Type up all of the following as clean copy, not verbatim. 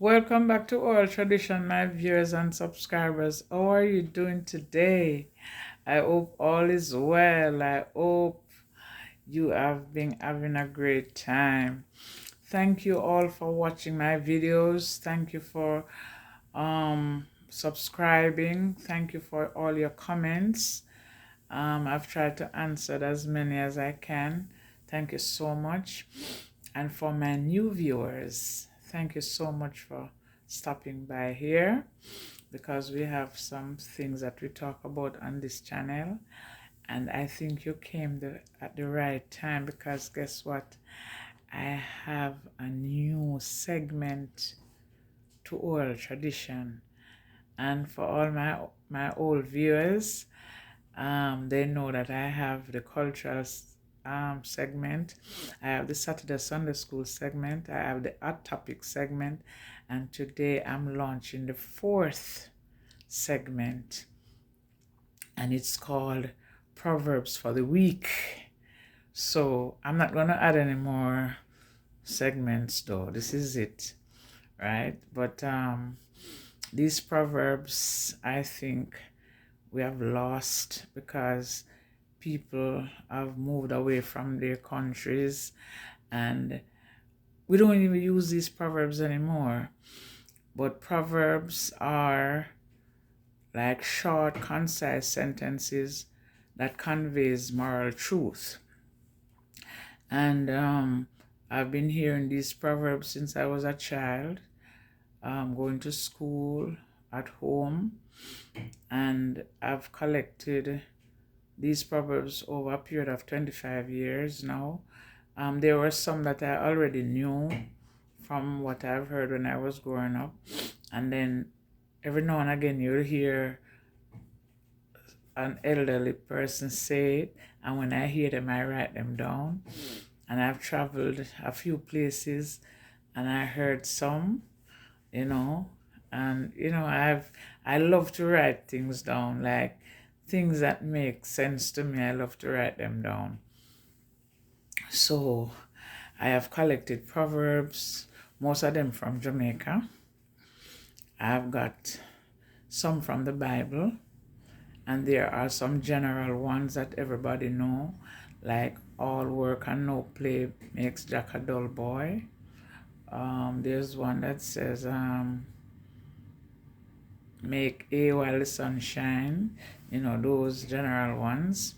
Welcome back to Oral Tradition, my viewers and subscribers. How are you doing today? I hope all is well. I hope you have been having a great time. Thank you all for watching my videos. Thank you for subscribing. Thank you for all your comments. I've tried to answer as many as I can. Thank you so much. And for my new viewers, thank you so much for stopping by here, because we have some things that we talk about on this channel. And I think you came at the right time, because guess what? I have a new segment to Oral Tradition. And for all my old viewers, they know that I have the cultural segment, I have the Saturday Sunday School segment, I have the Hot Topic segment, and today I'm launching the fourth segment, and it's called Proverbs for the Week. So I'm not going to add any more segments though. This is it, right? But these proverbs, I think we have lost because people have moved away from their countries, and we don't even use these proverbs anymore. But proverbs are like short, concise sentences that conveys moral truth. And I've been hearing these proverbs since I was a child, going to school, at home, and I've collected these proverbs over a period of 25 years now. There were some that I already knew from what I've heard when I was growing up. And then every now and again you'll hear an elderly person say it. And when I hear them, I write them down. And I've traveled a few places and I heard some, and I love to write things down, like things that make sense to me. I love to write them down. So I have collected proverbs, most of them from Jamaica. I've got some from the Bible, and there are some general ones that everybody know, like all work and no play makes Jack a dull boy. There's one that says make hay while the sun shine, those general ones.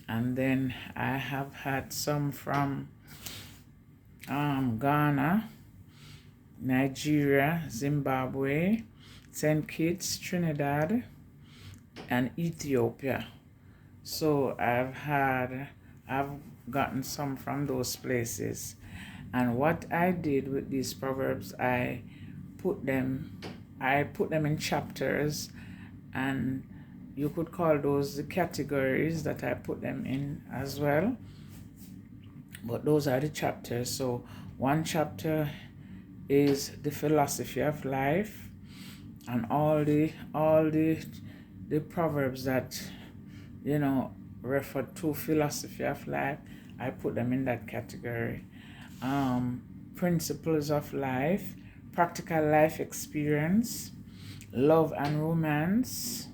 And then I have had some from Ghana, Nigeria, Zimbabwe, St. Kitts, Trinidad, and Ethiopia. So I've gotten some from those places. And what I did with these proverbs, I put them in chapters, and you could call those the categories that I put them in as well. But those are the chapters. So one chapter is the philosophy of life, and all the proverbs that refer to philosophy of life, I put them in that category. Principles of life, practical life experience, love and romance,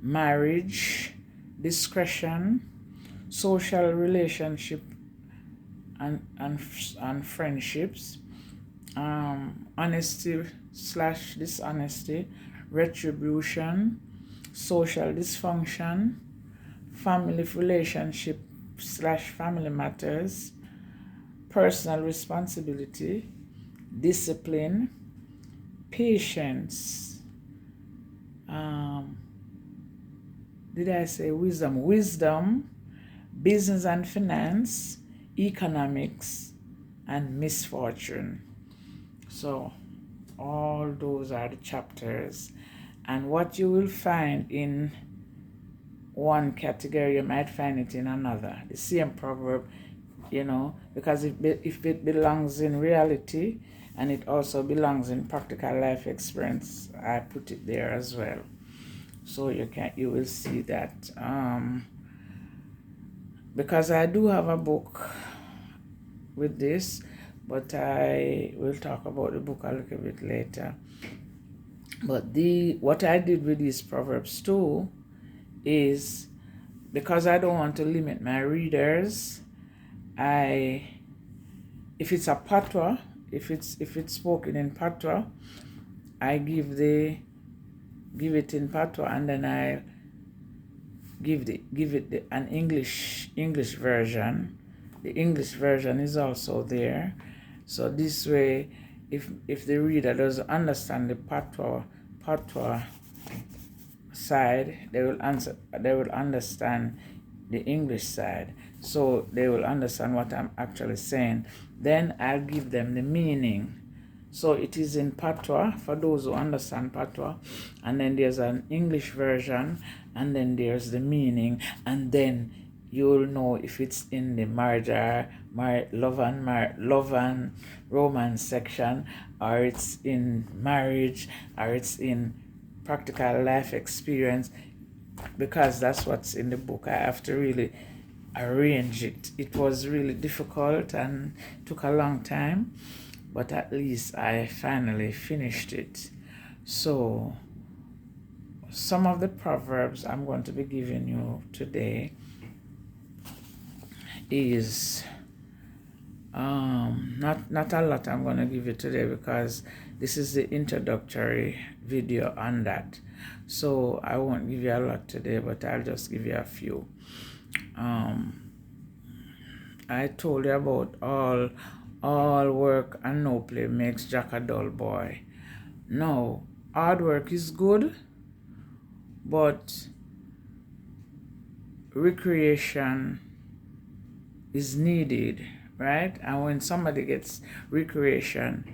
marriage, discretion, social relationship and friendships, honesty slash dishonesty, retribution, social dysfunction, family relationship slash family matters, personal responsibility, discipline, patience, did I say wisdom? Wisdom, business and finance, economics, and misfortune. So all those are the chapters. And what you will find in one category, you might find it in another. The same proverb, because if it belongs in reality and it also belongs in practical life experience, I put it there as well. So you will see that. Because I do have a book with this, but I will talk about the book a little bit later. But what I did with these Proverbs too is, because I don't want to limit my readers, if it's a patois, if it's spoken in patois, I give it in patois, and then I give it an English version. The English version is also there. So this way, if the reader doesn't understand the patois side, they will understand the English side. So they will understand what I'm actually saying. Then I'll give them the meaning. So it is in patois for those who understand patois, and then there's an English version, and then there's the meaning, and then you'll know if it's in the love and romance section, or it's in marriage, or it's in practical life experience, because that's what's in the book. I have to really arrange it. It was really difficult and took a long time, but at least I finally finished it. So some of the Proverbs I'm going to be giving you today is not a lot I'm going to give you today, because this is the introductory video on that. So I won't give you a lot today, but I'll just give you a few. I told you about all work and no play makes Jack a dull boy. No, hard work is good, but recreation is needed, right? And when somebody gets recreation,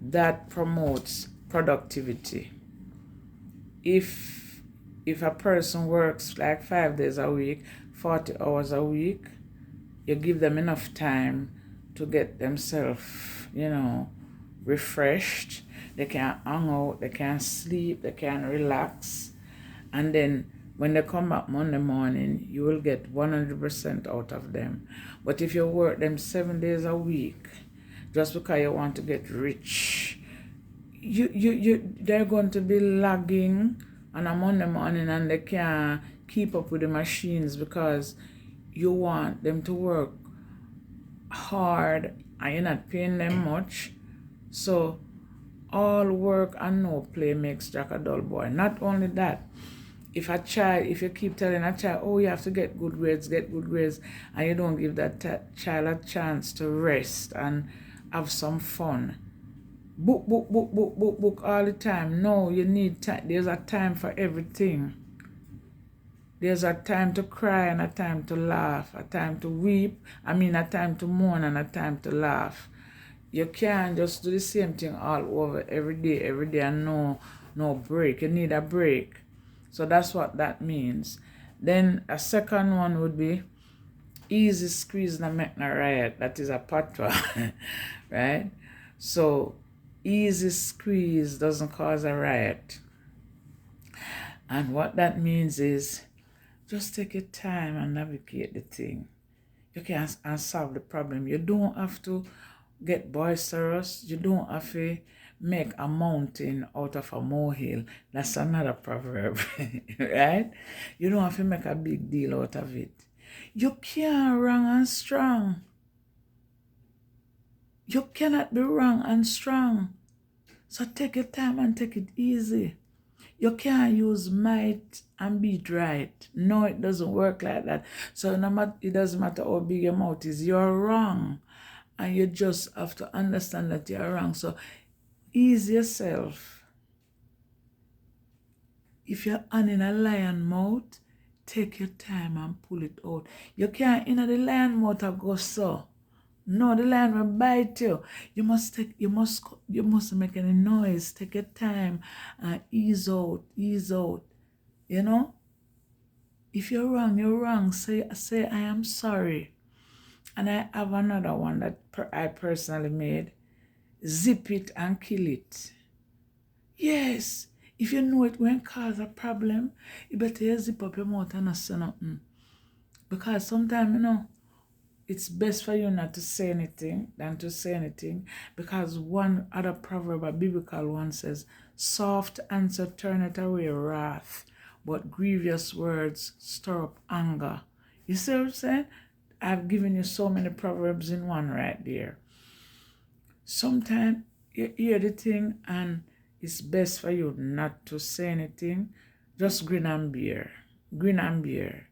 that promotes productivity. If a person works like 5 days a week, 40 hours a week, you give them enough time to get themselves, refreshed. They can hang out, they can sleep, they can relax. And then when they come back Monday morning, you will get 100% out of them. But if you work them 7 days a week, just because you want to get rich, they're going to be lagging on a Monday morning, and they can't keep up with the machines, because you want them to work hard and you're not paying them much. So all work and no play makes Jack a dull boy. Not only that, if you keep telling a child, oh, you have to get good grades, and you don't give that child a chance to rest and have some fun, book all the time. No, you need time. There's a time for everything. There's a time to cry and a time to laugh, a time to weep, a time to mourn and a time to laugh. You can't just do the same thing all over every day, and no break. You need a break. So that's what that means. Then a second one would be easy squeeze na make na riot. That is a patois, right? So easy squeeze doesn't cause a riot. And what that means is, just take your time and navigate the thing. You can solve the problem. You don't have to get boisterous. You don't have to make a mountain out of a molehill. That's another proverb, right? You don't have to make a big deal out of it. You can't wrong and strong. You cannot be wrong and strong. So take your time and take it easy. You can't use might and beat right. No, it doesn't work like that. So it doesn't matter how big your mouth is, you're wrong. And you just have to understand that you're wrong. So ease yourself. If you're in a lion mouth, take your time and pull it out. You can't in the lion mouth and go so. No, the lion will bite you. You must make any noise. Take your time and ease out. You know? If you're wrong, you're wrong. Say I am sorry. And I have another one that I personally made. Zip it and kill it. Yes. If you know it won't cause a problem, you better zip up your mouth and not say nothing. Because sometimes, it's best for you not to say anything than to say anything, because one other proverb, a biblical one, says, soft answer turneth away wrath, but grievous words stir up anger. You see what I'm saying? I've given you so many proverbs in one right there. Sometimes you hear the thing and it's best for you not to say anything. Just grin and bear. Grin and bear.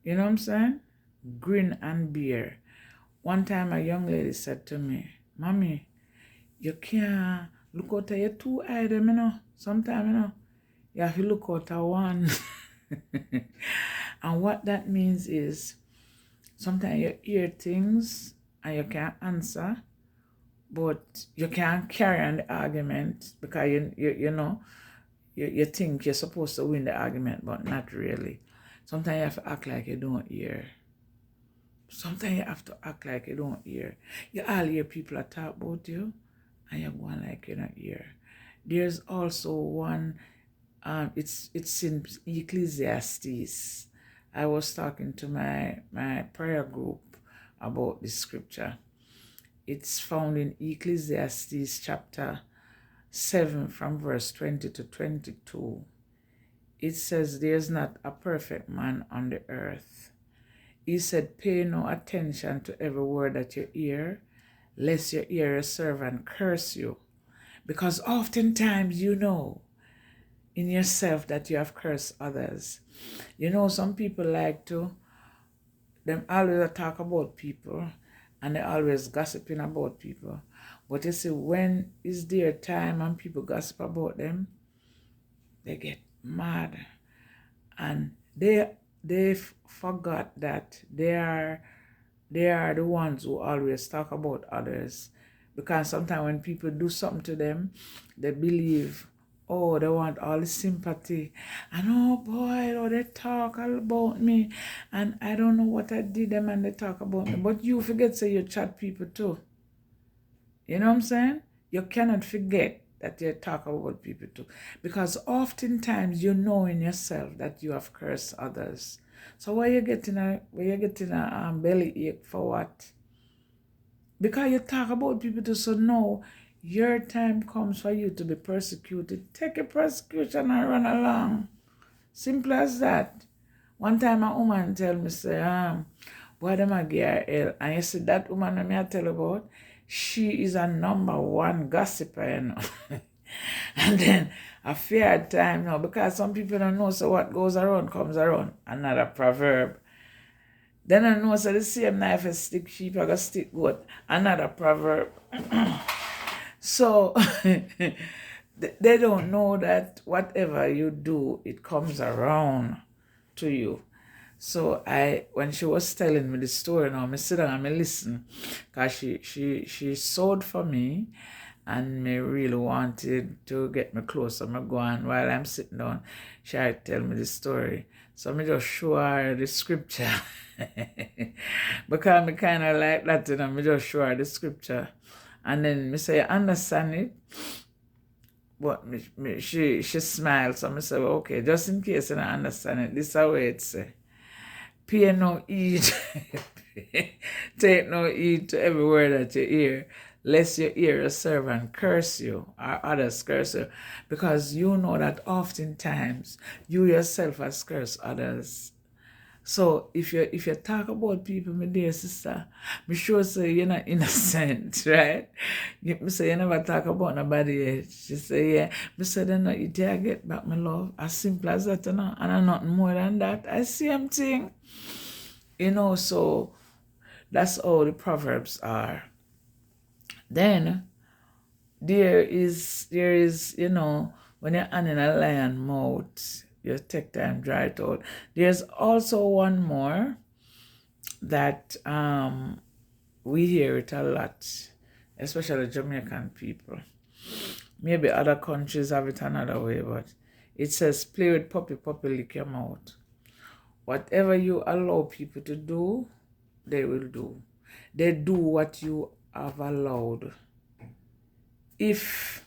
You know what I'm saying? Grin and bear. One time a young lady said to me, Mommy, you can't look out of your two eyes, you know. Sometimes, you know, you have to look out of one. And what that means is, sometimes you hear things and you can't answer, but you can't carry on the argument because you know, you think you're supposed to win the argument, but not really. Sometimes you have to act like you don't hear. Sometimes you have to act like you don't hear. You all hear people that talk about you, and you're going like you don't hear. There's also one, it's in Ecclesiastes. I was talking to my prayer group about this scripture. It's found in Ecclesiastes chapter 7 from verse 20 to 22. It says, there's not a perfect man on the earth. He said, pay no attention to every word that you hear, lest you hear a servant curse you. Because oftentimes you know in yourself that you have cursed others. You know, some people like to, them always talk about people and they always gossiping about people. But you see, when is their time and people gossip about them, they get mad. And they forgot that they are the ones who always talk about others. Because sometimes when people do something to them, they believe, oh, they want all the sympathy. And oh boy, oh, they talk all about me. And I don't know what I did them and they talk about me. But you forget, say you chat people too. You know what I'm saying? You cannot forget that you talk about people too. Because oftentimes you know in yourself that you have cursed others. So why you getting a belly ache for what? Because you talk about people too. So no, your time comes for you to be persecuted. Take your persecution and run along. Simple as that. One time a woman tell me, say, boy, them a give her hell. And you see that woman that me I tell about, she is a #1 gossiper, you know. And then a fair time now, because some people don't know, so what goes around comes around. Another proverb. Then I know, so the same knife is stick sheep, I got stick goat. Another proverb. So they don't know that whatever you do, it comes around to you. So when she was telling me the story now, I sit down and I listen, because she sewed for me and me really wanted to get me close. So I go on while I'm sitting down, she tell me the story. So I just show her the scripture. Because I kind of like that, you know, I just show her the scripture. And then I say, understand it? But she smiled, so I say, well, okay, just in case I don't understand it, this is how it say. Pay no heed, take no heed to every word that you hear, lest you hear a servant curse you or others curse you, because you know that oftentimes you yourself has cursed others. So if you talk about people, my dear sister, be sure say you're not innocent, right? Me say you never talk about nobody yet. She say, yeah. Me say then you dare get back my love. As simple as that, you know, and I'm nothing more than that. I same thing. You know, so that's all the proverbs are. Then there is, you know, when you're in a lion mouth, you take time dry it out. There's also one more that we hear it a lot, especially Jamaican people. Maybe other countries have it another way, but it says, play with puppy, puppy lick your mouth. Whatever you allow people to do, they will do. They do what you have allowed. If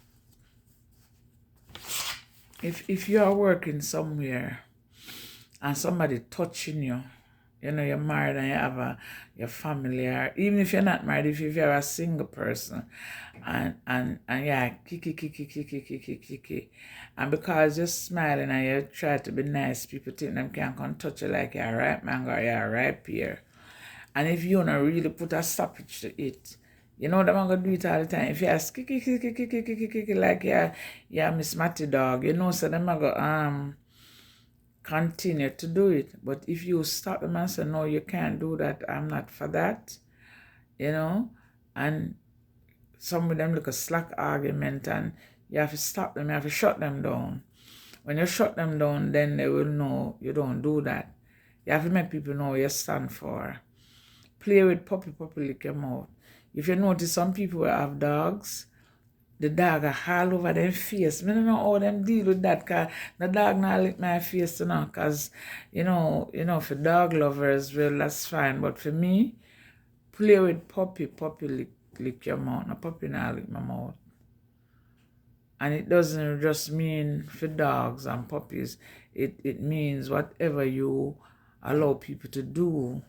you are working somewhere and somebody touching you, you're married and you have your family, or even if you're not married, if you're a single person, and yeah, kiki, and because you're smiling and you try to be nice, people think them can't come touch you like you're a ripe mango or you're a ripe pear. And if you don't really put a stoppage to it, them are gonna do it all the time. If you ask kiki like yeah Miss Matty dog, so them are gonna continue to do it. But if you stop them and say, no, you can't do that, I'm not for that, and some of them look a slack argument, and you have to stop them, you have to shut them down. When you shut them down, then they will know you don't do that. You have to make people know what you stand for. Play with puppy, lick your mouth. If you notice, some people will have dogs, the dog are all over their face. I don't know how them deal with that, because the dog not lick my face, because, for dog lovers, well, that's fine. But for me, play with puppy, lick your mouth. No, puppy not lick my mouth. And it doesn't just mean for dogs and puppies. It means whatever you allow people to do,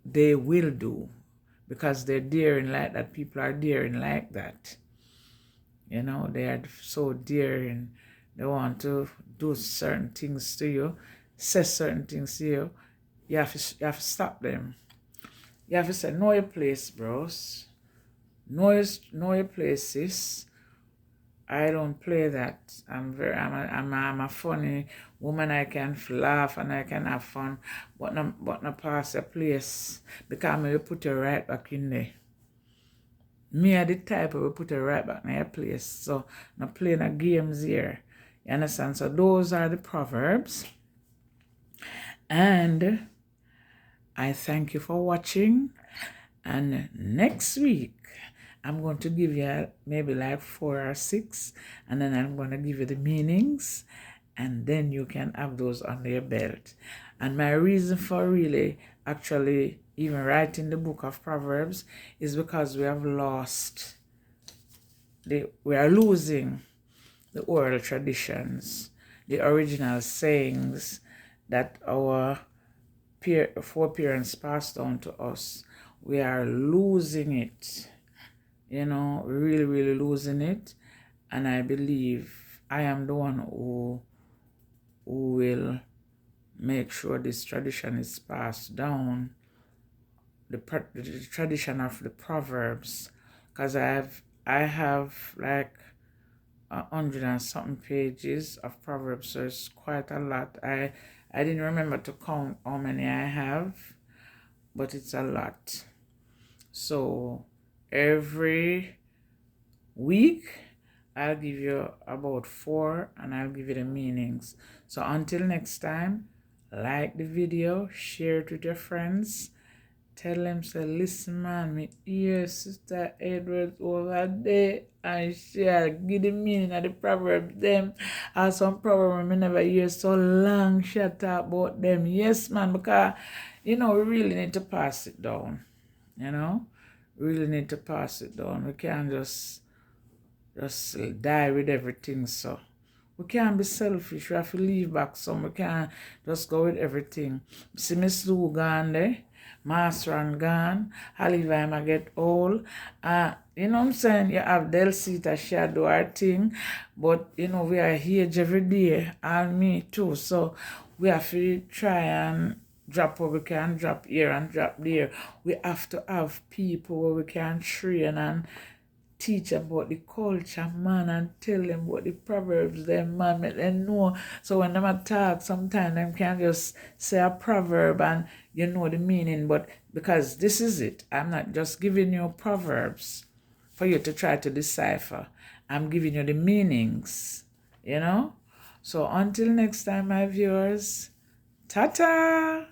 they will do. Because they're daring like that. People are daring like that. They are so daring. They want to do certain things to you, say certain things to you. You have to stop them. You have to say, know your place, bros. Know your place, sis. I don't play that. I'm a funny woman. I can laugh and I can have fun, but not pass a place, because I will put you right back in there. Me are the type who will put you right back in your place. So not playing no games here. You understand? So those are the Proverbs. And I thank you for watching. And next week, I'm going to give you maybe like 4 or 6, and then I'm going to give you the meanings, and then you can have those under your belt. And my reason for really actually even writing the book of Proverbs is because we have lost, we are losing the oral traditions, the original sayings that our foreparents passed on to us. We are losing it. Really, really losing it. And I believe I am the one who will make sure this tradition is passed down, the tradition of the Proverbs, because I have like 100 and something pages of Proverbs, so it's quite a lot. I didn't remember to count how many I have, but it's a lot. So every week I'll give you about 4, and I'll give you the meanings. So until next time, like the video, share it with your friends, tell them, say, listen man, me hear Sister Edwards over there, and share, give the meaning of the proverbs them. And some proverbs I never hear so long she talk about them. Yes man, because we really need to pass it down. Really need to pass it down. We can't just die with everything. So we can't be selfish. We have to leave back some. We can't just go with everything. See Miss Lou gone there, Master and gone, Oliver I get old. You know what I'm saying? You have Delcita, she do her thing, but we are age every day, and me too. So we have to try and drop what we can drop here and drop there. We have to have people where we can train and teach about the culture, man, and tell them what the proverbs them, man, make them know. So when them talk, sometimes them can just say a proverb and you know the meaning, but because this is it, I'm not just giving you proverbs for you to try to decipher. I'm giving you the meanings, So until next time, my viewers, ta-ta!